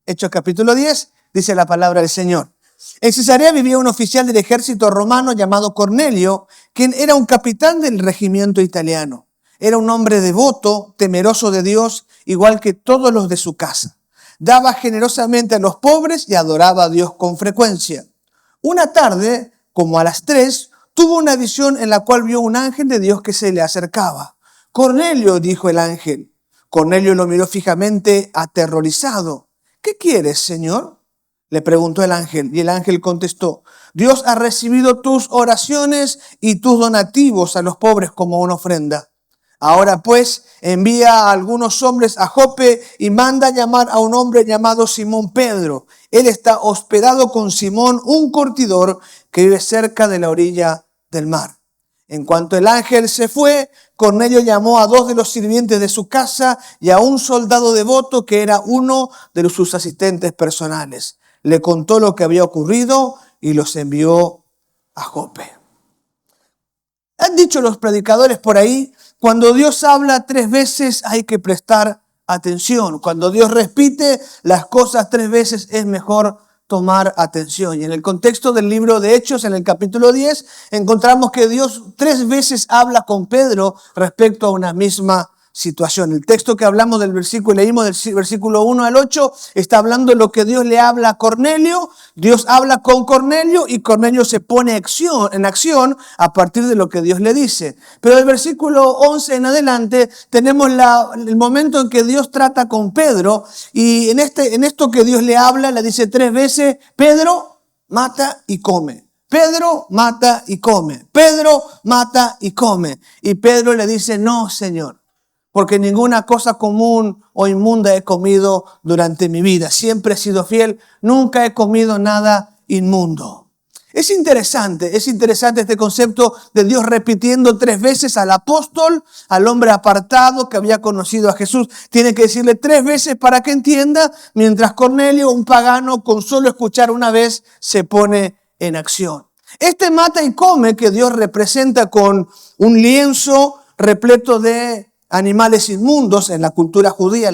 Hechos capítulo 10, dice la palabra del Señor. En Cesarea vivía un oficial del ejército romano llamado Cornelio, quien era un capitán del regimiento italiano. Era un hombre devoto, temeroso de Dios, igual que todos los de su casa. Daba generosamente a los pobres y adoraba a Dios con frecuencia. Una tarde, como a las 3, tuvo una visión en la cual vio un ángel de Dios que se le acercaba. Cornelio, dijo el ángel. Cornelio lo miró fijamente, aterrorizado. ¿Qué quieres, Señor?, le preguntó el ángel, y el ángel contestó: Dios ha recibido tus oraciones y tus donativos a los pobres como una ofrenda. Ahora pues, envía a algunos hombres a Jope y manda llamar a un hombre llamado Simón Pedro. Él está hospedado con Simón, un curtidor que vive cerca de la orilla del mar. En cuanto el ángel se fue, Cornelio llamó a 2 de los sirvientes de su casa y a un soldado devoto que era uno de sus asistentes personales. Le contó lo que había ocurrido y los envió a Jope. Han dicho los predicadores por ahí, cuando Dios habla 3 veces hay que prestar atención. Cuando Dios repite las cosas 3 veces es mejor tomar atención. Y en el contexto del libro de Hechos, en el capítulo 10, encontramos que Dios 3 veces habla con Pedro respecto a una misma situación. El texto que hablamos del versículo, leímos del versículo 1 al 8, está hablando de lo que Dios le habla a Cornelio. Dios habla con Cornelio y Cornelio se pone en acción a partir de lo que Dios le dice. Pero del versículo 11 en adelante tenemos el momento en que Dios trata con Pedro, y en esto que Dios le habla, le dice 3 veces: Pedro, mata y come. Pedro, mata y come. Pedro, mata y come. Y Pedro le dice: no, Señor, porque ninguna cosa común o inmunda he comido durante mi vida. Siempre he sido fiel, nunca he comido nada inmundo. Es interesante este concepto de Dios repitiendo 3 veces al apóstol, al hombre apartado que había conocido a Jesús. Tiene que decirle 3 veces para que entienda, mientras Cornelio, un pagano, con solo escuchar una vez, se pone en acción. Este mata y come que Dios representa con un lienzo repleto de animales inmundos en la cultura judía,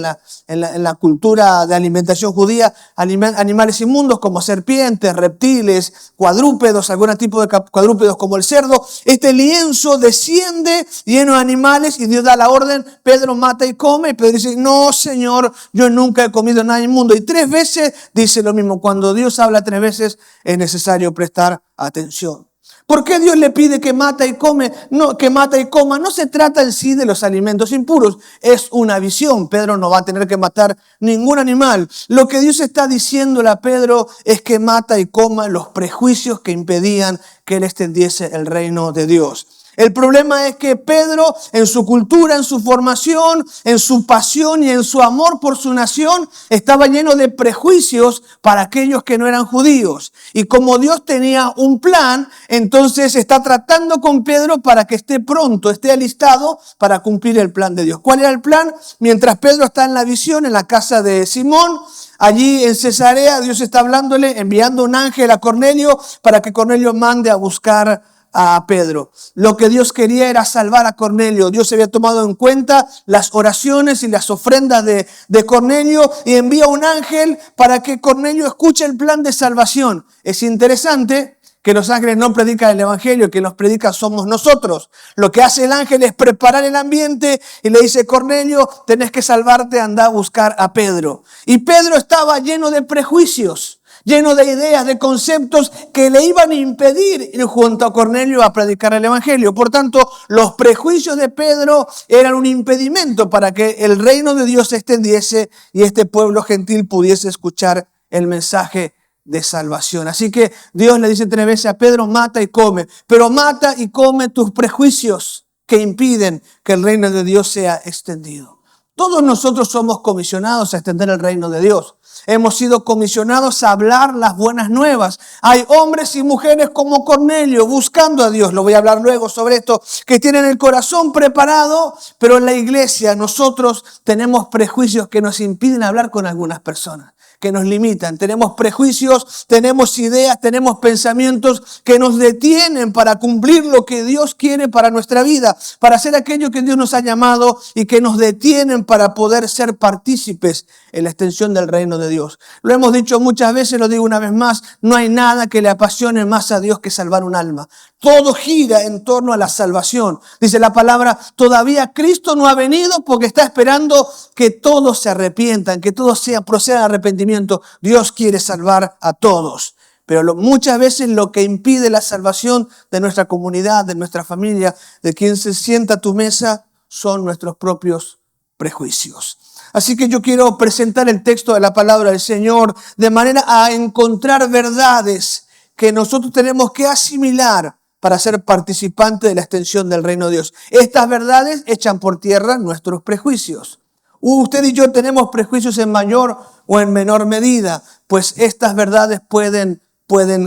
en la cultura de alimentación judía, animales inmundos como serpientes, reptiles, cuadrúpedos, algún tipo de cuadrúpedos como el cerdo. Este lienzo desciende lleno de animales y Dios da la orden: Pedro, mata y come. Y Pedro dice: no, Señor, yo nunca he comido nada inmundo. Y 3 veces dice lo mismo. Cuando Dios habla 3 veces es necesario prestar atención. ¿Por qué Dios le pide que mata y come? No, que mata y coma. No se trata en sí de los alimentos impuros. Es una visión. Pedro no va a tener que matar ningún animal. Lo que Dios está diciéndole a Pedro es que mata y coma los prejuicios que impedían que él extendiese el reino de Dios. El problema es que Pedro, en su cultura, en su formación, en su pasión y en su amor por su nación, estaba lleno de prejuicios para aquellos que no eran judíos. Y como Dios tenía un plan, entonces está tratando con Pedro para que esté pronto, esté alistado para cumplir el plan de Dios. ¿Cuál era el plan? Mientras Pedro está en la visión, en la casa de Simón, allí en Cesarea, Dios está hablándole, enviando un ángel a Cornelio para que Cornelio mande a buscar a Pedro. Lo que Dios quería era salvar a Cornelio. Dios había tomado en cuenta las oraciones y las ofrendas de Cornelio y envía un ángel para que Cornelio escuche el plan de salvación. Es interesante que los ángeles no predican el evangelio, que los predica somos nosotros. Lo que hace el ángel es preparar el ambiente y le dice: Cornelio, tenés que salvarte, anda a buscar a Pedro. Y Pedro estaba lleno de prejuicios, lleno de ideas, de conceptos que le iban a impedir ir junto a Cornelio a predicar el evangelio. Por tanto, los prejuicios de Pedro eran un impedimento para que el reino de Dios se extendiese y este pueblo gentil pudiese escuchar el mensaje de salvación. Así que Dios le dice 3 veces a Pedro: mata y come. Pero mata y come tus prejuicios que impiden que el reino de Dios sea extendido. Todos nosotros somos comisionados a extender el reino de Dios. Hemos sido comisionados a hablar las buenas nuevas. Hay hombres y mujeres como Cornelio buscando a Dios. Lo voy a hablar luego sobre esto, que tienen el corazón preparado, pero en la iglesia nosotros tenemos prejuicios que nos impiden hablar con algunas personas, que nos limitan. Tenemos prejuicios, tenemos ideas, tenemos pensamientos que nos detienen para cumplir lo que Dios quiere para nuestra vida, para hacer aquello que Dios nos ha llamado y que nos detienen para poder ser partícipes en la extensión del reino reino de Dios. Lo hemos dicho muchas veces, lo digo una vez más, no hay nada que le apasione más a Dios que salvar un alma. Todo gira en torno a la salvación. Dice la palabra, todavía Cristo no ha venido porque está esperando que todos se arrepientan, que todos procedan al arrepentimiento. Dios quiere salvar a todos. Pero muchas veces lo que impide la salvación de nuestra comunidad, de nuestra familia, de quien se sienta a tu mesa, son nuestros propios prejuicios. Así que yo quiero presentar el texto de la palabra del Señor de manera a encontrar verdades que nosotros tenemos que asimilar para ser participantes de la extensión del reino de Dios. Estas verdades echan por tierra nuestros prejuicios. Usted y yo tenemos prejuicios en mayor o en menor medida, pues estas verdades pueden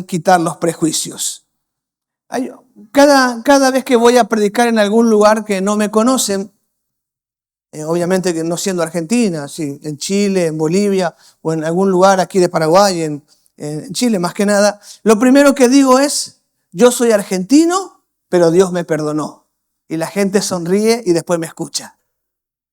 quitar los prejuicios. Cada vez que voy a predicar en algún lugar que no me conocen, obviamente que no siendo Argentina, sí, en Chile, en Bolivia o en algún lugar aquí de Paraguay, en Chile más que nada, lo primero que digo es, yo soy argentino, pero Dios me perdonó. Y la gente sonríe y después me escucha.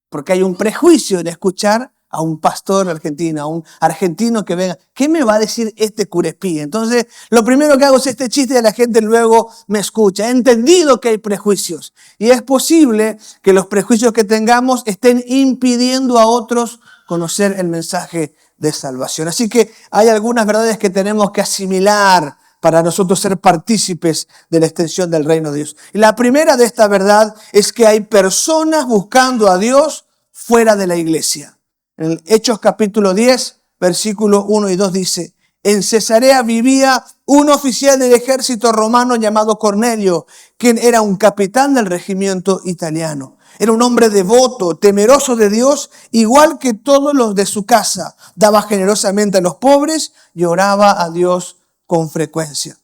Porque hay un prejuicio en escuchar a un pastor argentino, a un argentino que venga. ¿Qué me va a decir este curespí? Entonces, lo primero que hago es este chiste y la gente luego me escucha. He entendido que hay prejuicios. Y es posible que los prejuicios que tengamos estén impidiendo a otros conocer el mensaje de salvación. Así que hay algunas verdades que tenemos que asimilar para nosotros ser partícipes de la extensión del reino de Dios. Y la primera de esta verdad es que hay personas buscando a Dios fuera de la iglesia. En Hechos capítulo 10, versículo 1 y 2 dice, en Cesarea vivía un oficial del ejército romano llamado Cornelio, quien era un capitán del regimiento italiano. Era un hombre devoto, temeroso de Dios, igual que todos los de su casa. Daba generosamente a los pobres y oraba a Dios con frecuencia.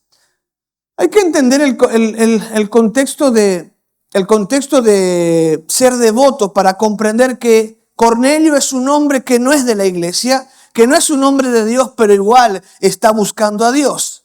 Hay que entender el contexto de ser devoto para comprender que Cornelio es un hombre que no es de la iglesia, que no es un hombre de Dios, pero igual está buscando a Dios.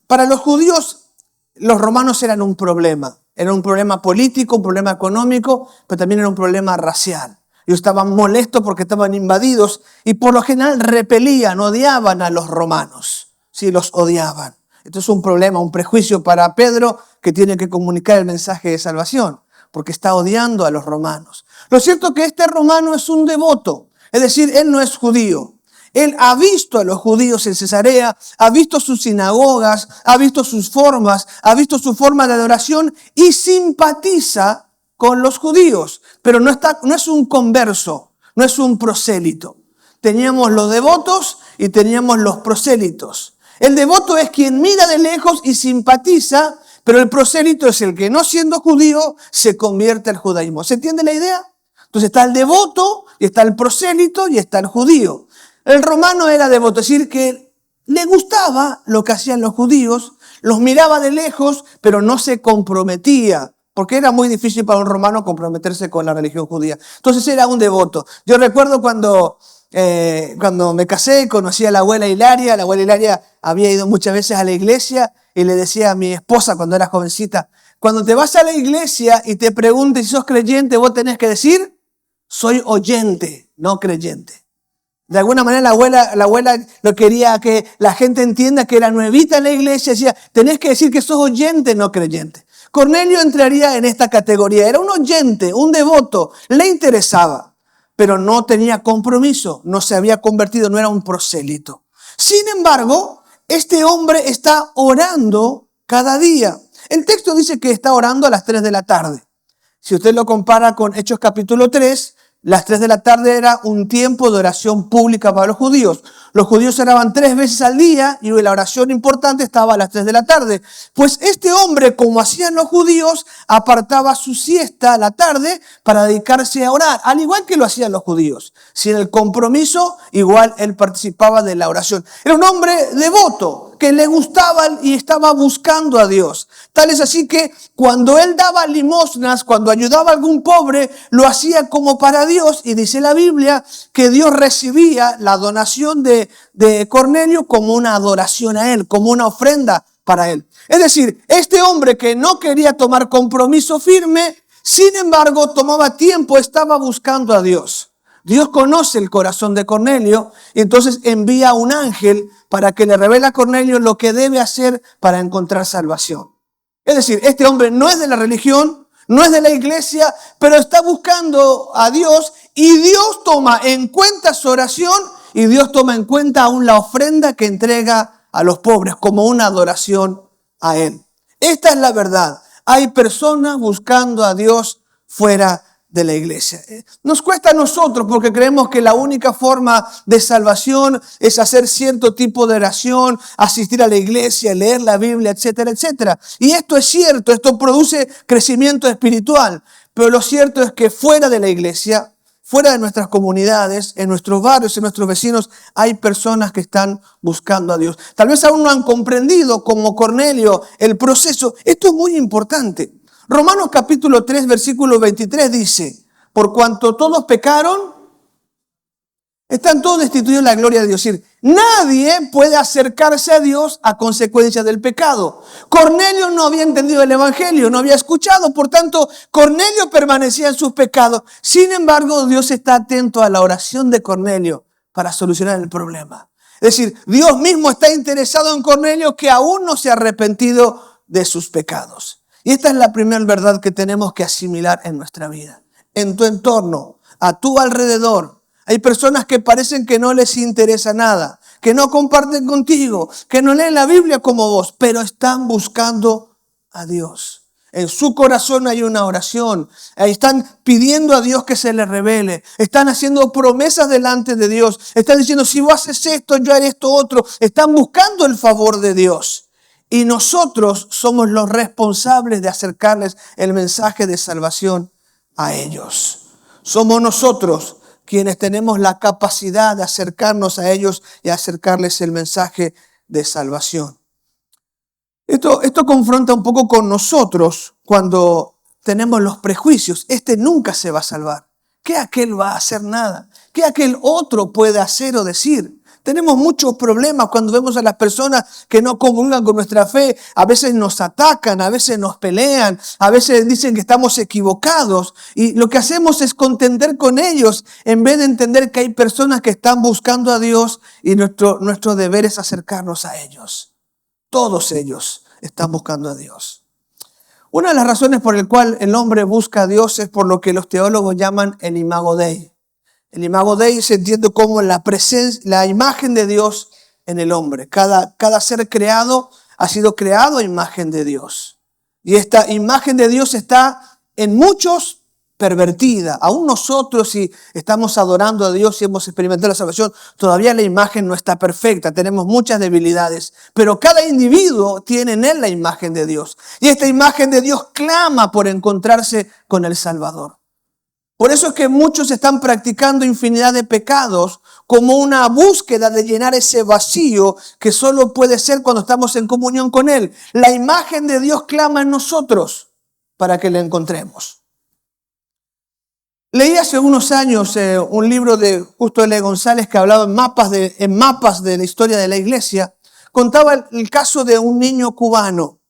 Para los judíos, los romanos eran un problema. Era un problema político, un problema económico, pero también era un problema racial. Ellos estaban molestos porque estaban invadidos y por lo general repelían, odiaban a los romanos. Sí, los odiaban. Esto es un problema, un prejuicio para Pedro que tiene que comunicar el mensaje de salvación, porque está odiando a los romanos. Lo cierto es que este romano es un devoto, es decir, él no es judío. Él ha visto a los judíos en Cesarea, ha visto sus sinagogas, ha visto sus formas, ha visto su forma de adoración y simpatiza con los judíos. Pero no es un converso, no es un prosélito. Teníamos los devotos y teníamos los prosélitos. El devoto es quien mira de lejos y simpatiza, pero el prosélito es el que no siendo judío se convierte al judaísmo. ¿Se entiende la idea? Entonces está el devoto, y está el prosélito y está el judío. El romano era devoto, es decir, que le gustaba lo que hacían los judíos, los miraba de lejos, pero no se comprometía, porque era muy difícil para un romano comprometerse con la religión judía. Entonces era un devoto. Yo recuerdo cuando me casé, conocí a la abuela Hilaria. La abuela Hilaria había ido muchas veces a la iglesia y le decía a mi esposa cuando era jovencita, cuando te vas a la iglesia y te pregunten si sos creyente, vos tenés que decir, soy oyente, no creyente. De alguna manera la abuela lo quería que la gente entienda que era nuevita en la iglesia. Decía, tenés que decir que sos oyente, no creyente. Cornelio entraría en esta categoría. Era un oyente, un devoto. Le interesaba, pero no tenía compromiso. No se había convertido, no era un prosélito. Sin embargo, este hombre está orando cada día. El texto dice que está orando a las 3 de la tarde. Si usted lo compara con Hechos capítulo 3, las 3 de la tarde era un tiempo de oración pública para los judíos. Los judíos oraban 3 veces al día y la oración importante estaba a las 3 de la tarde. Pues este hombre, como hacían los judíos, apartaba su siesta a la tarde para dedicarse a orar, al igual que lo hacían los judíos. Sin el compromiso, igual él participaba de la oración. Era un hombre devoto, que le gustaba y estaba buscando a Dios. Tal es así que cuando él daba limosnas, cuando ayudaba a algún pobre, lo hacía como para Dios. Y dice la Biblia que Dios recibía la donación de Cornelio como una adoración a él, como una ofrenda para él. Es decir, este hombre que no quería tomar compromiso firme, sin embargo, tomaba tiempo, estaba buscando a Dios. Dios conoce el corazón de Cornelio y entonces envía a un ángel para que le revele a Cornelio lo que debe hacer para encontrar salvación. Es decir, este hombre no es de la religión, no es de la iglesia, pero está buscando a Dios y Dios toma en cuenta su oración y Dios toma en cuenta aún la ofrenda que entrega a los pobres como una adoración a Él. Esta es la verdad. Hay personas buscando a Dios fuera de la iglesia. Nos cuesta a nosotros porque creemos que la única forma de salvación es hacer cierto tipo de oración, asistir a la iglesia, leer la Biblia, etcétera, etcétera. Y esto es cierto, esto produce crecimiento espiritual. Pero lo cierto es que fuera de la iglesia, fuera de nuestras comunidades, en nuestros barrios, en nuestros vecinos, hay personas que están buscando a Dios. Tal vez aún no han comprendido, como Cornelio, el proceso. Esto es muy importante. Romanos capítulo 3, versículo 23 dice, por cuanto todos pecaron, están todos destituidos de la gloria de Dios. Es decir, nadie puede acercarse a Dios a consecuencia del pecado. Cornelio no había entendido el evangelio, no había escuchado, por tanto, Cornelio permanecía en sus pecados. Sin embargo, Dios está atento a la oración de Cornelio para solucionar el problema. Es decir, Dios mismo está interesado en Cornelio que aún no se ha arrepentido de sus pecados. Y esta es la primera verdad que tenemos que asimilar en nuestra vida. En tu entorno, a tu alrededor, hay personas que parecen que no les interesa nada, que no comparten contigo, que no leen la Biblia como vos, pero están buscando a Dios. En su corazón hay una oración. Están pidiendo a Dios que se les revele. Están haciendo promesas delante de Dios. Están diciendo, si vos haces esto, yo haré esto otro. Están buscando el favor de Dios. Y nosotros somos los responsables de acercarles el mensaje de salvación a ellos. Somos nosotros quienes tenemos la capacidad de acercarnos a ellos y acercarles el mensaje de salvación. Esto confronta un poco con nosotros cuando tenemos los prejuicios. Este nunca se va a salvar. ¿Qué aquel va a hacer nada? ¿Qué aquel otro puede hacer o decir? Tenemos muchos problemas cuando vemos a las personas que no comulgan con nuestra fe. A veces nos atacan, a veces nos pelean, a veces dicen que estamos equivocados. Y lo que hacemos es contender con ellos en vez de entender que hay personas que están buscando a Dios y nuestro deber es acercarnos a ellos. Todos ellos están buscando a Dios. Una de las razones por las cuales el hombre busca a Dios es por lo que los teólogos llaman el imago Dei. El imago Dei se entiende como la imagen de Dios en el hombre. Cada ser creado ha sido creado a imagen de Dios. Y esta imagen de Dios está en muchos pervertida. Aún nosotros, si estamos adorando a Dios y hemos experimentado la salvación, todavía la imagen no está perfecta. Tenemos muchas debilidades. Pero cada individuo tiene en él la imagen de Dios. Y esta imagen de Dios clama por encontrarse con el Salvador. Por eso es que muchos están practicando infinidad de pecados como una búsqueda de llenar ese vacío que solo puede ser cuando estamos en comunión con Él. La imagen de Dios clama en nosotros para que la encontremos. Leí hace unos años un libro de Justo L. González que hablaba en mapas de la historia de la iglesia. Contaba el caso de un niño cubano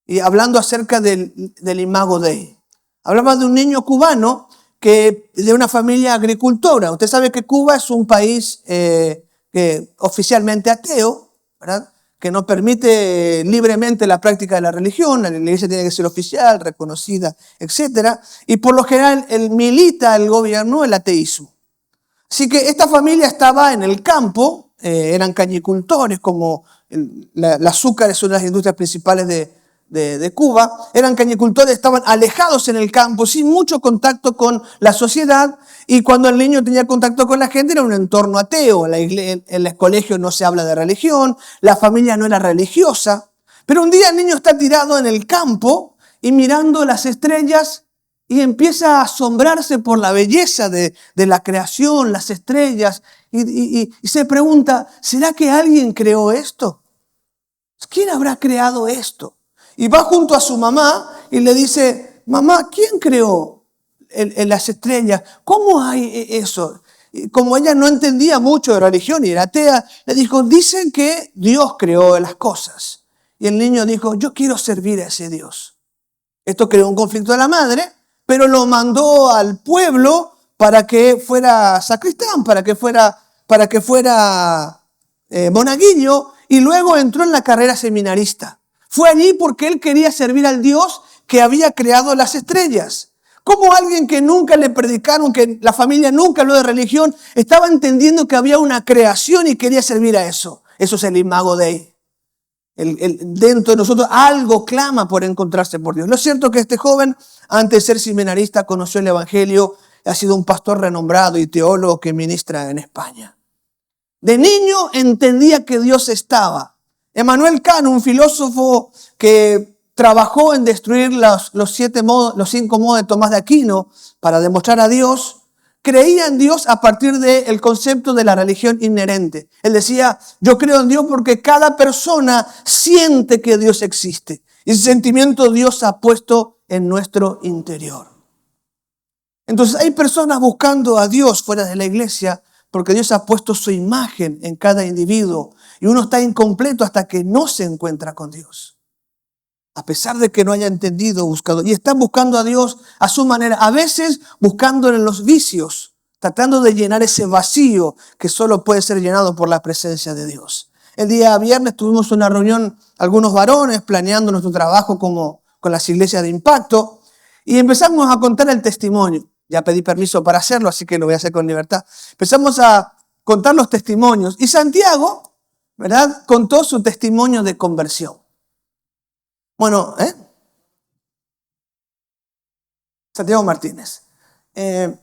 y hablando acerca del imago Dei. Hablaba de un niño cubano de una familia agricultora. Usted sabe que Cuba es un país oficialmente ateo, ¿verdad? Que no permite libremente la práctica de la religión. La iglesia tiene que ser oficial, reconocida, etc. Y por lo general milita el gobierno el ateísmo. Así que esta familia estaba en el campo, eran cañicultores, como el azúcar es una de las industrias principales de Cuba, eran cañicultores, estaban alejados en el campo, sin mucho contacto con la sociedad, y cuando el niño tenía contacto con la gente era un entorno ateo. En el colegio no se habla de religión, la familia no era religiosa, pero un día el niño está tirado en el campo y mirando las estrellas y empieza a asombrarse por la belleza de la creación, las estrellas, y se pregunta, ¿será que alguien creó esto? ¿Quién habrá creado esto? Y va junto a su mamá y le dice, mamá, ¿quién creó las estrellas? ¿Cómo hay eso? Y como ella no entendía mucho de religión y era atea, le dijo, dicen que Dios creó las cosas. Y el niño dijo, yo quiero servir a ese Dios. Esto creó un conflicto de la madre, pero lo mandó al pueblo para que fuera sacristán, para que fuera monaguillo, y luego entró en la carrera seminarista. Fue allí porque él quería servir al Dios que había creado las estrellas. Como alguien que nunca le predicaron, que la familia nunca habló de religión, estaba entendiendo que había una creación y quería servir a eso. Eso es el Imago Dei. Dentro de nosotros algo clama por encontrarse por Dios. Lo cierto es que este joven, antes de ser seminarista, conoció el Evangelio, ha sido un pastor renombrado y teólogo que ministra en España. De niño entendía que Dios estaba. Emmanuel Kant, un filósofo que trabajó en destruir los 5 modos de Tomás de Aquino para demostrar a Dios, creía en Dios a partir del concepto de la religión inherente. Él decía, yo creo en Dios porque cada persona siente que Dios existe. Y ese sentimiento Dios ha puesto en nuestro interior. Entonces hay personas buscando a Dios fuera de la iglesia porque Dios ha puesto su imagen en cada individuo. Y uno está incompleto hasta que no se encuentra con Dios. A pesar de que no haya entendido, buscado. Y están buscando a Dios a su manera. A veces buscando en los vicios. Tratando de llenar ese vacío que solo puede ser llenado por la presencia de Dios. El día viernes tuvimos una reunión, algunos varones, planeando nuestro trabajo con las iglesias de impacto. Y empezamos a contar el testimonio. Ya pedí permiso para hacerlo, así que lo voy a hacer con libertad. Empezamos a contar los testimonios. Y Santiago, ¿verdad?, contó su testimonio de conversión. Bueno, Santiago Martínez.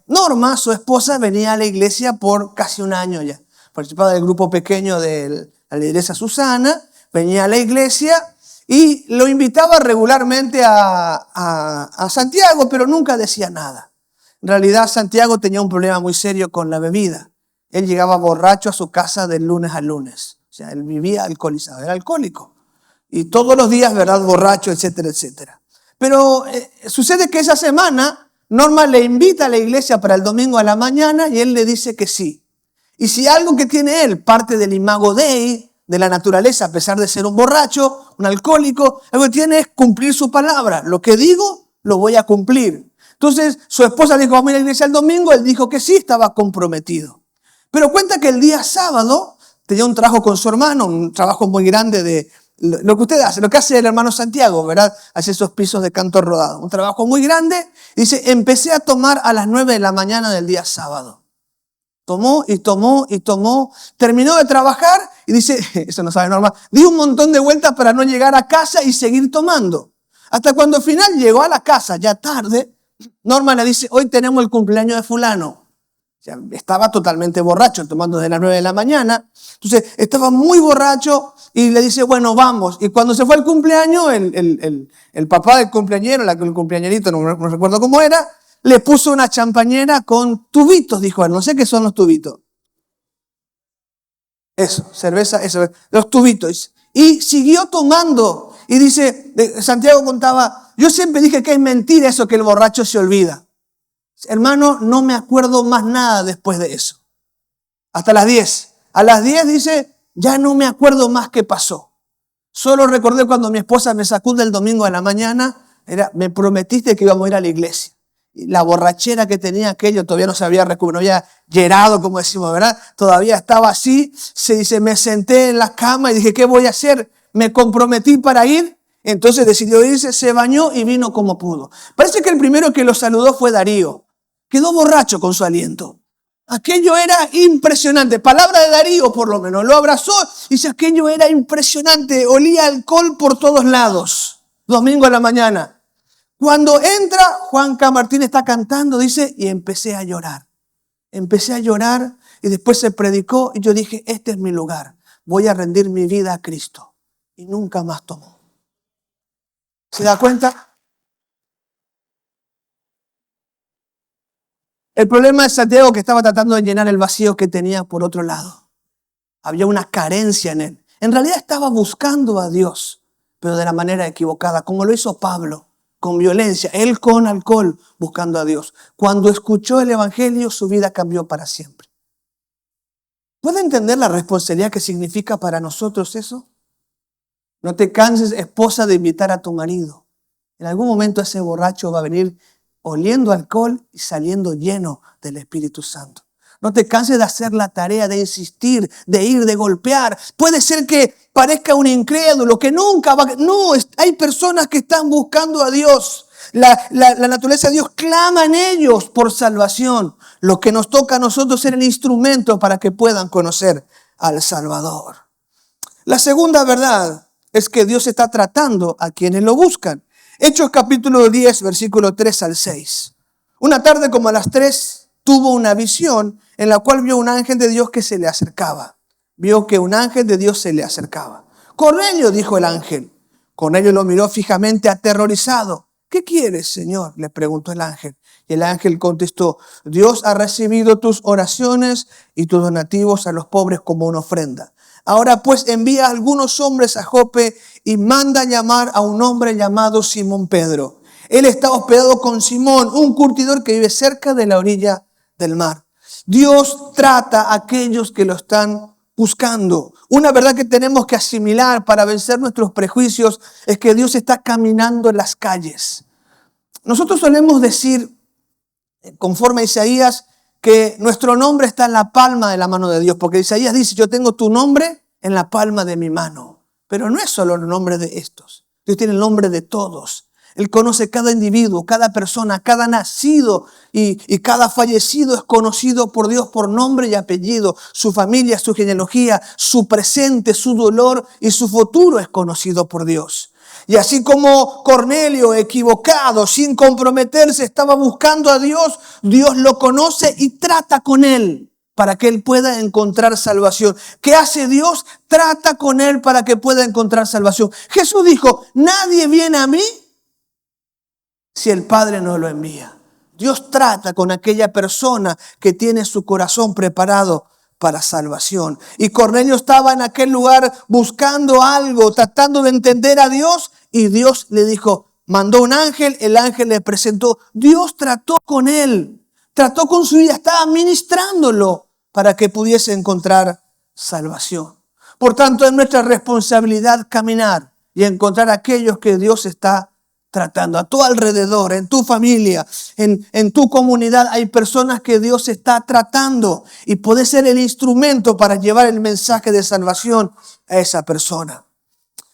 Norma, su esposa, venía a la iglesia por casi un año ya. Participaba del grupo pequeño de la iglesia Susana, venía a la iglesia y lo invitaba regularmente a Santiago, pero nunca decía nada. En realidad, Santiago tenía un problema muy serio con la bebida. Él llegaba borracho a su casa de lunes a lunes. O sea, él vivía alcoholizado, era alcohólico. Y todos los días, ¿verdad?, borracho, etcétera, etcétera. Pero sucede que esa semana Norma le invita a la iglesia para el domingo a la mañana y él le dice que sí. Y si algo que tiene él, parte del Imago Dei, de la naturaleza, a pesar de ser un borracho, un alcohólico, algo que tiene es cumplir su palabra. Lo que digo, lo voy a cumplir. Entonces, su esposa dijo, vamos a ir a la iglesia el domingo. Él dijo que sí, estaba comprometido. Pero cuenta que el día sábado tenía un trabajo con su hermano, un trabajo muy grande de lo que usted hace, lo que hace el hermano Santiago, ¿verdad? Hace esos pisos de canto rodado. Un trabajo muy grande. Dice, empecé a tomar a las 9 de la mañana del día sábado. Tomó y tomó y tomó. Terminó de trabajar y dice, eso no sabe Norma, di un montón de vueltas para no llegar a casa y seguir tomando. Hasta cuando al final llegó a la casa, ya tarde, Norma le dice, hoy tenemos el cumpleaños de fulano. O sea, estaba totalmente borracho, tomando desde las 9 de la mañana. Entonces, estaba muy borracho y le dice, bueno, vamos. Y cuando se fue el cumpleaños, el papá del cumpleañero, el cumpleañerito, no recuerdo cómo era, le puso una champañera con tubitos, dijo él. No sé qué son los tubitos. Eso, cerveza, eso, los tubitos. Y siguió tomando. Y dice, Santiago contaba, yo siempre dije que es mentira eso que el borracho se olvida. Hermano, no me acuerdo más nada después de eso. Hasta las 10. A las 10 dice, ya no me acuerdo más qué pasó. Solo recordé cuando mi esposa me sacude el domingo a la mañana, me prometiste que íbamos a ir a la iglesia. Y la borrachera que tenía aquello todavía no se había recuperado, no había llenado, como decimos, ¿verdad? Todavía estaba así. Se dice, me senté en la cama y dije, ¿qué voy a hacer? Me comprometí para ir. Entonces decidió irse, se bañó y vino como pudo. Parece que el primero que lo saludó fue Darío. Quedó borracho con su aliento. Aquello era impresionante. Palabra de Darío, por lo menos. Lo abrazó y dice, aquello era impresionante. Olía alcohol por todos lados. Domingo a la mañana. Cuando entra, Juan K. Martín está cantando, dice, y empecé a llorar. Empecé a llorar y después se predicó y yo dije, este es mi lugar. Voy a rendir mi vida a Cristo. Y nunca más tomó. ¿Se da cuenta? El problema de Santiago que estaba tratando de llenar el vacío que tenía por otro lado. Había una carencia en él. En realidad estaba buscando a Dios, pero de la manera equivocada, como lo hizo Pablo, con violencia, él con alcohol, buscando a Dios. Cuando escuchó el Evangelio, su vida cambió para siempre. ¿Puede entender la responsabilidad que significa para nosotros eso? No te canses, esposa, de invitar a tu marido. En algún momento ese borracho va a venir oliendo alcohol y saliendo lleno del Espíritu Santo. No te canses de hacer la tarea, de insistir, de ir, de golpear. Puede ser que parezca un incrédulo, que nunca va... No, hay personas que están buscando a Dios. La naturaleza de Dios clama en ellos por salvación. Lo que nos toca a nosotros es ser el instrumento para que puedan conocer al Salvador. La segunda verdad es que Dios está tratando a quienes lo buscan. Hechos capítulo 10, versículo 3 al 6. Una tarde como a las 3 tuvo una visión en la cual vio un ángel de Dios que se le acercaba. Vio que un ángel de Dios se le acercaba. Cornelio, dijo el ángel. Cornelio lo miró fijamente aterrorizado. ¿Qué quieres, Señor?, le preguntó el ángel. Y el ángel contestó, Dios ha recibido tus oraciones y tus donativos a los pobres como una ofrenda. Ahora pues envía a algunos hombres a Jope y manda llamar a un hombre llamado Simón Pedro. Él está hospedado con Simón, un curtidor que vive cerca de la orilla del mar. Dios trata a aquellos que lo están buscando. Una verdad que tenemos que asimilar para vencer nuestros prejuicios es que Dios está caminando en las calles. Nosotros solemos decir, conforme a Isaías, que nuestro nombre está en la palma de la mano de Dios, porque Isaías dice, yo tengo tu nombre en la palma de mi mano. Pero no es solo el nombre de estos. Dios tiene el nombre de todos. Él conoce cada individuo, cada persona, cada nacido y cada fallecido es conocido por Dios por nombre y apellido. Su familia, su genealogía, su presente, su dolor y su futuro es conocido por Dios. Y así como Cornelio, equivocado, sin comprometerse, estaba buscando a Dios, Dios lo conoce y trata con él para que él pueda encontrar salvación. ¿Qué hace Dios? Trata con él para que pueda encontrar salvación. Jesús dijo, nadie viene a mí si el Padre no lo envía. Dios trata con aquella persona que tiene su corazón preparado para salvación. Y Cornelio estaba en aquel lugar buscando algo, tratando de entender a Dios, y Dios le dijo, mandó un ángel, el ángel le presentó. Dios trató con él, trató con su vida, estaba ministrándolo para que pudiese encontrar salvación. Por tanto, es nuestra responsabilidad caminar y encontrar a aquellos que Dios está tratando. A tu alrededor, en tu familia, en tu comunidad hay personas que Dios está tratando y puede ser el instrumento para llevar el mensaje de salvación a esa persona.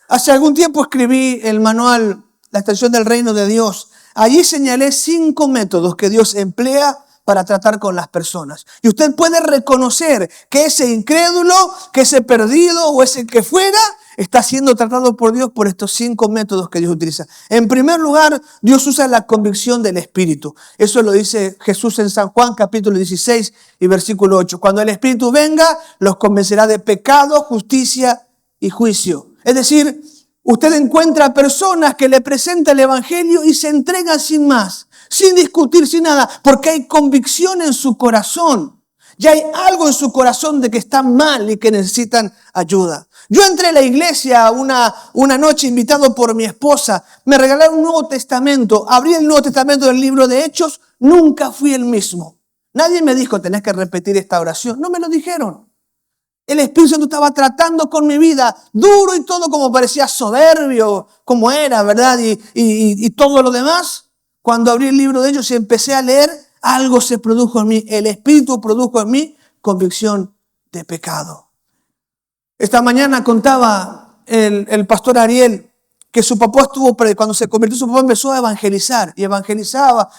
Hace algún tiempo escribí el manual La Extensión del Reino de Dios. Allí señalé 5 métodos que Dios emplea para tratar con las personas. Y usted puede reconocer que ese incrédulo, que ese perdido o ese que fuera, está siendo tratado por Dios por estos 5 métodos que Dios utiliza. En primer lugar, Dios usa la convicción del Espíritu. Eso lo dice Jesús en San Juan, capítulo 16 y versículo 8. Cuando el Espíritu venga, los convencerá de pecado, justicia y juicio. Es decir, usted encuentra personas que le presentan el Evangelio y se entregan sin más, sin discutir, sin nada, porque hay convicción en su corazón. Ya hay algo en su corazón de que están mal y que necesitan ayuda. Yo entré a la iglesia una noche invitado por mi esposa. Me regalaron un Nuevo Testamento. Abrí el Nuevo Testamento del libro de Hechos. Nunca fui el mismo. Nadie me dijo, tenés que repetir esta oración. No me lo dijeron. El Espíritu Santo estaba tratando con mi vida, duro y todo, como parecía soberbio, como era, ¿verdad? Y todo lo demás. Cuando abrí el libro de Hechos y empecé a leer, algo se produjo en mí. El Espíritu produjo en mí convicción de pecado. Esta mañana contaba el pastor Ariel que su papá cuando se convirtió, su papá empezó a evangelizar y evangelizaba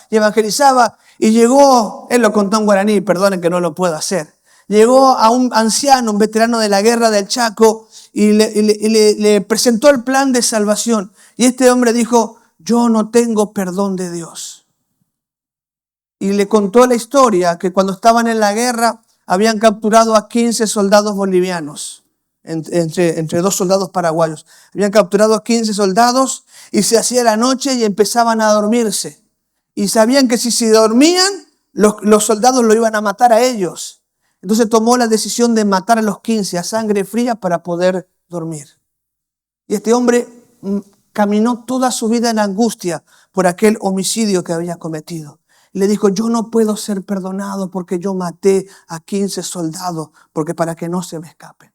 y llegó, él lo contó en guaraní, perdonen que no lo puedo hacer. Llegó a un anciano, un veterano de la guerra del Chaco y le presentó el plan de salvación. Y este hombre dijo, yo no tengo perdón de Dios. Y le contó la historia que cuando estaban en la guerra habían capturado a 15 soldados bolivianos. Entre 2 soldados paraguayos. Habían capturado a 15 soldados y se hacía la noche y empezaban a dormirse. Y sabían que si se dormían, los soldados lo iban a matar a ellos. Entonces tomó la decisión de matar a los 15 a sangre fría para poder dormir. Y este hombre caminó toda su vida en angustia por aquel homicidio que había cometido. Y le dijo, yo no puedo ser perdonado porque yo maté a 15 soldados, porque para que no se me escapen.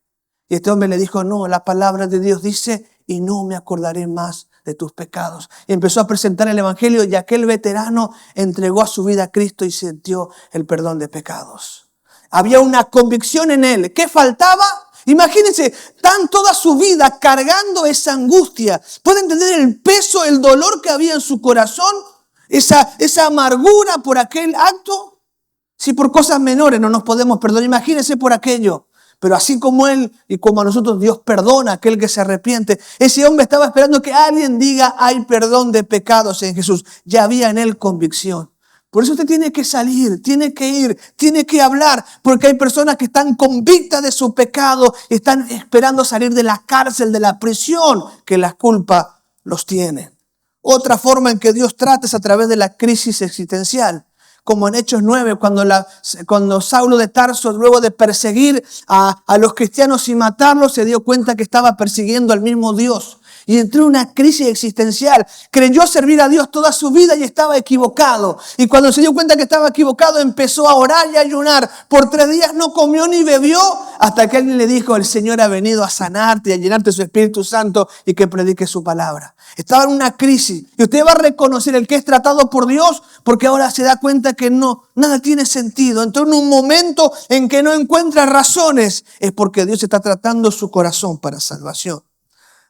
Y este hombre le dijo, no, la palabra de Dios dice, y no me acordaré más de tus pecados. Y empezó a presentar el evangelio y aquel veterano entregó a su vida a Cristo y sintió el perdón de pecados. Había una convicción en él. ¿Qué faltaba? Imagínense, tan toda su vida cargando esa angustia. ¿Puede entender el peso, el dolor que había en su corazón? Esa amargura por aquel acto. Si por cosas menores no nos podemos perdonar, imagínense por aquello. Pero así como él y como a nosotros, Dios perdona a aquel que se arrepiente. Ese hombre estaba esperando que alguien diga, hay perdón de pecados en Jesús. Ya había en él convicción. Por eso usted tiene que salir, tiene que ir, tiene que hablar, porque hay personas que están convictas de su pecado y están esperando salir de la cárcel, de la prisión, que la culpa los tiene. Otra forma en que Dios trata es a través de la crisis existencial. Como en Hechos 9, cuando Saulo de Tarso, luego de perseguir a los cristianos y matarlos, se dio cuenta que estaba persiguiendo al mismo Dios. Y entró en una crisis existencial. Creyó servir a Dios toda su vida y estaba equivocado. Y cuando se dio cuenta que estaba equivocado, empezó a orar y a ayunar. Por 3 días no comió ni bebió, hasta que alguien le dijo, el Señor ha venido a sanarte y a llenarte de su Espíritu Santo y que predique su palabra. Estaba en una crisis. Y usted va a reconocer el que es tratado por Dios, porque ahora se da cuenta que nada tiene sentido. Entró en un momento en que no encuentra razones. Es porque Dios está tratando su corazón para salvación.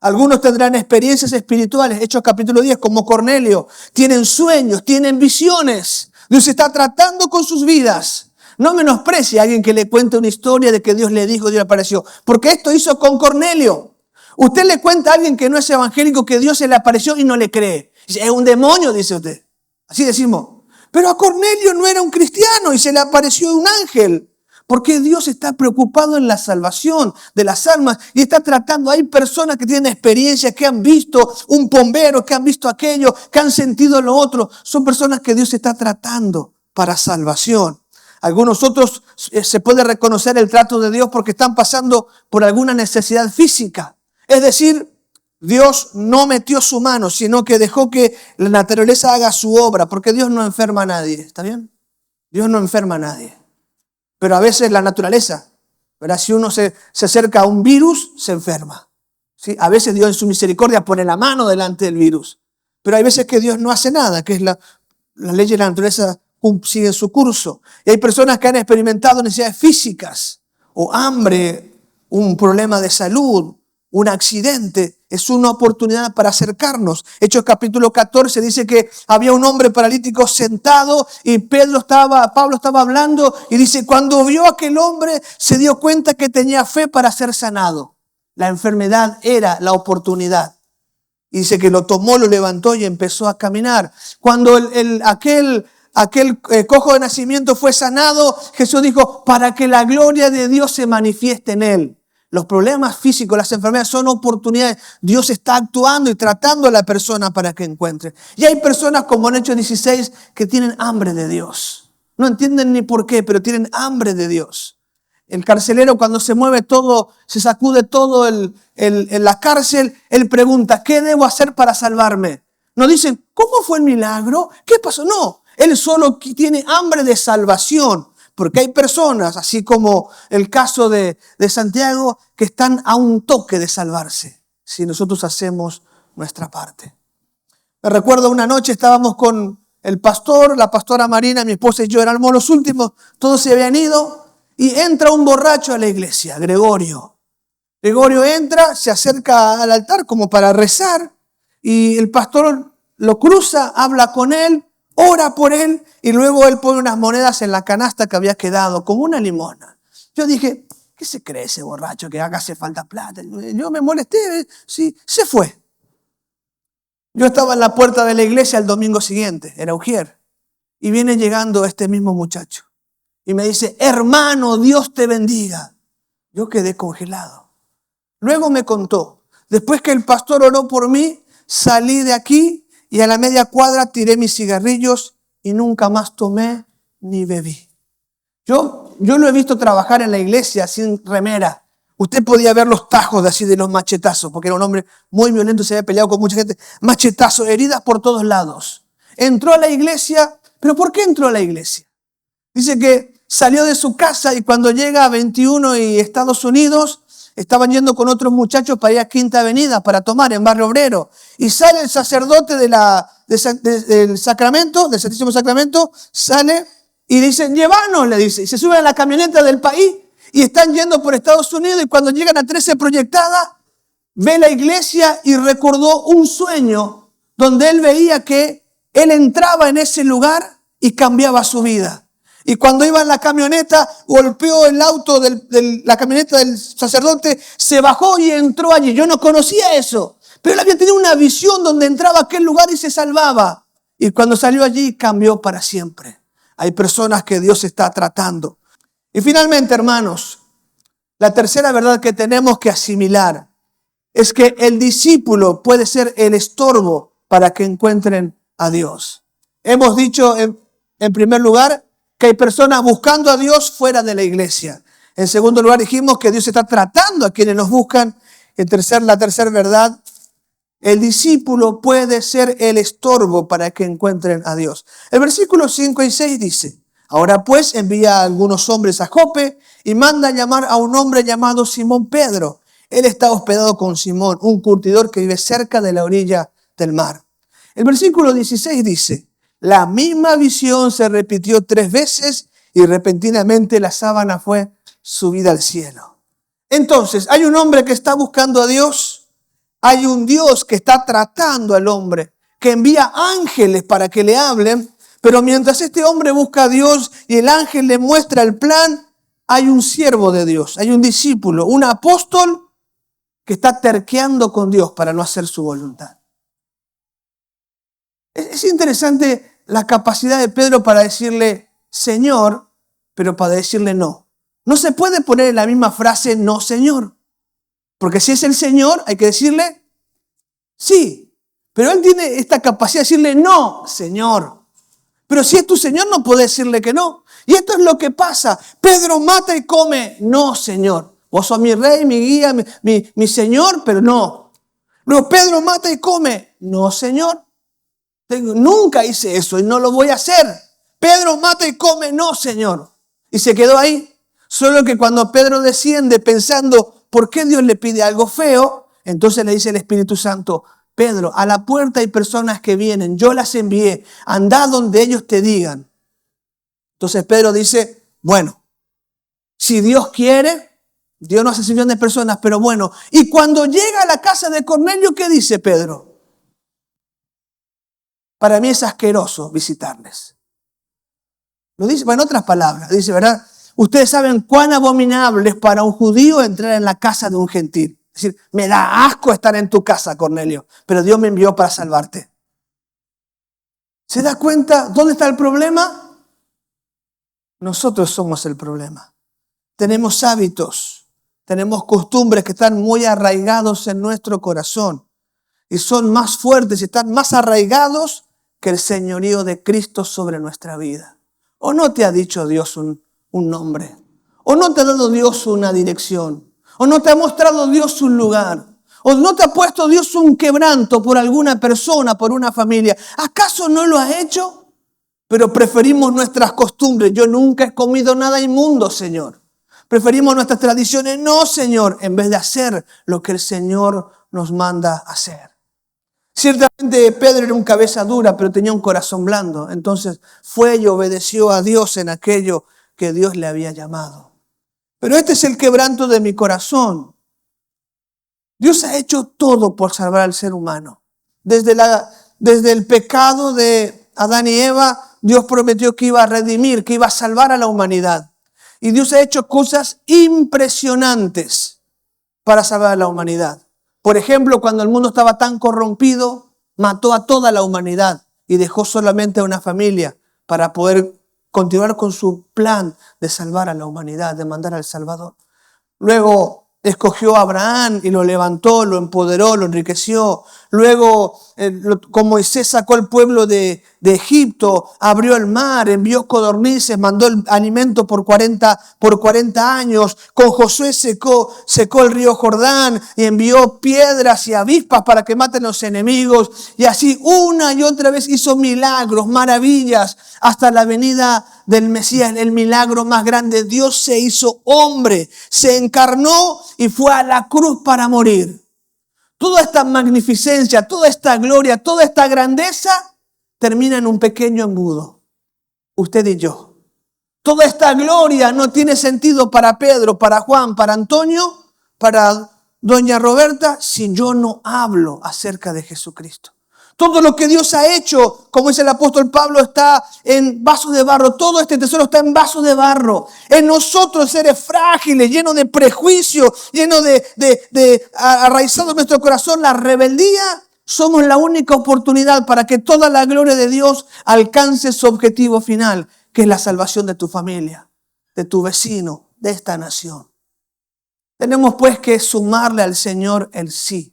Algunos tendrán experiencias espirituales, Hechos capítulo 10, como Cornelio. Tienen sueños, tienen visiones. Dios está tratando con sus vidas. No menosprecie a alguien que le cuente una historia de que Dios le dijo, Dios le apareció. Porque esto hizo con Cornelio. Usted le cuenta a alguien que no es evangélico que Dios se le apareció y no le cree. Dice, es un demonio, dice usted. Así decimos. Pero a Cornelio no era un cristiano y se le apareció un ángel. Porque Dios está preocupado en la salvación de las almas y está tratando. Hay personas que tienen experiencias, que han visto un bombero, que han visto aquello, que han sentido lo otro. Son personas que Dios está tratando para salvación. Algunos otros se puede reconocer el trato de Dios porque están pasando por alguna necesidad física. Es decir, Dios no metió su mano, sino que dejó que la naturaleza haga su obra, porque Dios no enferma a nadie. ¿Está bien? Dios no enferma a nadie. Pero a veces la naturaleza, ¿verdad? Si uno se acerca a un virus, se enferma. ¿Sí? A veces Dios en su misericordia pone la mano delante del virus. Pero hay veces que Dios no hace nada, que es la ley de la naturaleza sigue su curso. Y hay personas que han experimentado necesidades físicas, o hambre, un problema de salud, un accidente. Es una oportunidad para acercarnos. Hechos capítulo 14 dice que había un hombre paralítico sentado y Pablo estaba hablando y dice, cuando vio a aquel hombre se dio cuenta que tenía fe para ser sanado. La enfermedad era la oportunidad. Y dice que lo tomó, lo levantó y empezó a caminar. Cuando aquel cojo de nacimiento fue sanado, Jesús dijo, para que la gloria de Dios se manifieste en él. Los problemas físicos, las enfermedades son oportunidades. Dios está actuando y tratando a la persona para que encuentre. Y hay personas como en Hechos 16 que tienen hambre de Dios. No entienden ni por qué, pero tienen hambre de Dios. El carcelero cuando se mueve todo, se sacude todo en la cárcel, él pregunta, ¿qué debo hacer para salvarme? No dicen, ¿cómo fue el milagro? ¿Qué pasó? No, él solo tiene hambre de salvación. Porque hay personas, así como el caso de Santiago, que están a un toque de salvarse, si nosotros hacemos nuestra parte. Me recuerdo una noche estábamos con el pastor, la pastora Marina, mi esposa y yo, éramos los últimos, todos se habían ido, y entra un borracho a la iglesia, Gregorio. Gregorio entra, se acerca al altar como para rezar, y el pastor lo cruza, habla con él, ora por él y luego él pone unas monedas en la canasta que había quedado, como una limosna. Yo dije, ¿qué se cree ese borracho que haga hace falta plata? Yo me molesté, sí, se fue. Yo estaba en la puerta de la iglesia el domingo siguiente, era Ujier, y viene llegando este mismo muchacho y me dice, hermano, Dios te bendiga. Yo quedé congelado. Luego me contó, después que el pastor oró por mí, salí de aquí y a la media cuadra tiré mis cigarrillos y nunca más tomé ni bebí. Yo lo he visto trabajar en la iglesia sin remera. Usted podía ver los tajos de los machetazos, porque era un hombre muy violento, se había peleado con mucha gente. Machetazos, heridas por todos lados. Entró a la iglesia, pero ¿por qué entró a la iglesia? Dice que salió de su casa y cuando llega a 21 y Estados Unidos, estaban yendo con otros muchachos para ir a Quinta Avenida para tomar en Barrio Obrero. Y sale el sacerdote del sacramento, del Santísimo Sacramento, sale y le dicen, llévanos, le dice. Y se suben a la camioneta del país y están yendo por Estados Unidos y cuando llegan a 13 Proyectada, ve la iglesia y recordó un sueño donde él veía que él entraba en ese lugar y cambiaba su vida. Y cuando iba en la camioneta, golpeó el auto la camioneta del sacerdote, se bajó y entró allí. Yo no conocía eso, pero él había tenido una visión donde entraba a aquel lugar y se salvaba. Y cuando salió allí, cambió para siempre. Hay personas que Dios está tratando. Y finalmente, hermanos, la tercera verdad que tenemos que asimilar es que el discípulo puede ser el estorbo para que encuentren a Dios. Hemos dicho en primer lugar que hay personas buscando a Dios fuera de la iglesia. En segundo lugar dijimos que Dios está tratando a quienes nos buscan. La tercera verdad, el discípulo puede ser el estorbo para que encuentren a Dios. El versículo 5 y 6 dice, ahora pues envía a algunos hombres a Jope y manda llamar a un hombre llamado Simón Pedro. Él está hospedado con Simón, un curtidor que vive cerca de la orilla del mar. El versículo 16 dice, la misma visión se repitió 3 veces y repentinamente la sábana fue subida al cielo. Entonces, hay un hombre que está buscando a Dios, hay un Dios que está tratando al hombre, que envía ángeles para que le hablen, pero mientras este hombre busca a Dios y el ángel le muestra el plan, hay un siervo de Dios, hay un discípulo, un apóstol que está terqueando con Dios para no hacer su voluntad. Es interesante la capacidad de Pedro para decirle Señor, pero para decirle no. No se puede poner en la misma frase no Señor, porque si es el Señor hay que decirle sí, pero él tiene esta capacidad de decirle no Señor. Pero si es tu Señor no puede decirle que no. Y esto es lo que pasa. Pedro mata y come, no Señor. Vos sos mi rey, mi guía, mi Señor, pero no. Luego Pedro mata y come, no Señor. Nunca hice eso y no lo voy a hacer. Pedro mata y come, no Señor. Y se quedó ahí. Solo que cuando Pedro desciende pensando por qué Dios le pide algo feo, entonces le dice el Espíritu Santo, Pedro, a la puerta hay personas que vienen, yo las envié, anda donde ellos te digan. Entonces Pedro dice, bueno, si Dios quiere, Dios no hace excepción de personas, pero bueno. Y cuando llega a la casa de Cornelio, ¿qué dice Pedro? Para mí es asqueroso visitarles. Lo dice, bueno, en otras palabras, dice, ¿verdad? Ustedes saben cuán abominable es para un judío entrar en la casa de un gentil. Es decir, me da asco estar en tu casa, Cornelio, pero Dios me envió para salvarte. ¿Se da cuenta dónde está el problema? Nosotros somos el problema. Tenemos hábitos, tenemos costumbres que están muy arraigados en nuestro corazón y son más fuertes y están más arraigados que el señorío de Cristo sobre nuestra vida. ¿O no te ha dicho Dios un nombre? ¿O no te ha dado Dios una dirección? ¿O no te ha mostrado Dios un lugar? ¿O no te ha puesto Dios un quebranto por alguna persona, por una familia? ¿Acaso no lo ha hecho? Pero preferimos nuestras costumbres. Yo nunca he comido nada inmundo, Señor. Preferimos nuestras tradiciones. No, Señor, en vez de hacer lo que el Señor nos manda hacer. Ciertamente Pedro era un cabeza dura, pero tenía un corazón blando. Entonces fue y obedeció a Dios en aquello que Dios le había llamado. Pero este es el quebranto de mi corazón. Dios ha hecho todo por salvar al ser humano. Desde el pecado de Adán y Eva, Dios prometió que iba a redimir, que iba a salvar a la humanidad. Y Dios ha hecho cosas impresionantes para salvar a la humanidad. Por ejemplo, cuando el mundo estaba tan corrompido, mató a toda la humanidad y dejó solamente a una familia para poder continuar con su plan de salvar a la humanidad, de mandar al Salvador. Luego escogió a Abraham y lo levantó, lo empoderó, lo enriqueció, Luego, como Moisés sacó al pueblo de Egipto, abrió el mar, envió codornices, mandó el alimento por 40 años. Con Josué secó el río Jordán y envió piedras y avispas para que maten los enemigos. Y así una y otra vez hizo milagros, maravillas, hasta la venida del Mesías, el milagro más grande. Dios se hizo hombre, se encarnó y fue a la cruz para morir. Toda esta magnificencia, toda esta gloria, toda esta grandeza termina en un pequeño embudo. Usted y yo. Toda esta gloria no tiene sentido para Pedro, para Juan, para Antonio, para doña Roberta, si yo no hablo acerca de Jesucristo. Todo lo que Dios ha hecho, como dice el apóstol Pablo, está en vasos de barro. Todo este tesoro está en vasos de barro. En nosotros, seres frágiles, llenos de prejuicios, llenos de arraizado en nuestro corazón la rebeldía, somos la única oportunidad para que toda la gloria de Dios alcance su objetivo final, que es la salvación de tu familia, de tu vecino, de esta nación. Tenemos pues que sumarle al Señor el sí.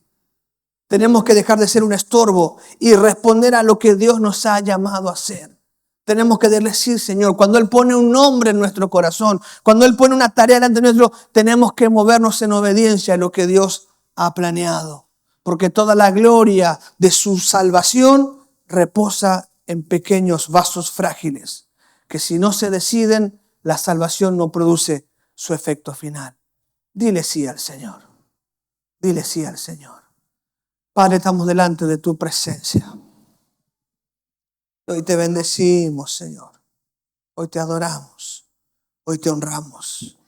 Tenemos que dejar de ser un estorbo y responder a lo que Dios nos ha llamado a hacer. Tenemos que decir, Señor, cuando Él pone un nombre en nuestro corazón, cuando Él pone una tarea delante nuestro, tenemos que movernos en obediencia a lo que Dios ha planeado. Porque toda la gloria de su salvación reposa en pequeños vasos frágiles, que si no se deciden, la salvación no produce su efecto final. Dile sí al Señor. Dile sí al Señor. Padre, estamos delante de tu presencia. Hoy te bendecimos, Señor. Hoy te adoramos. Hoy te honramos.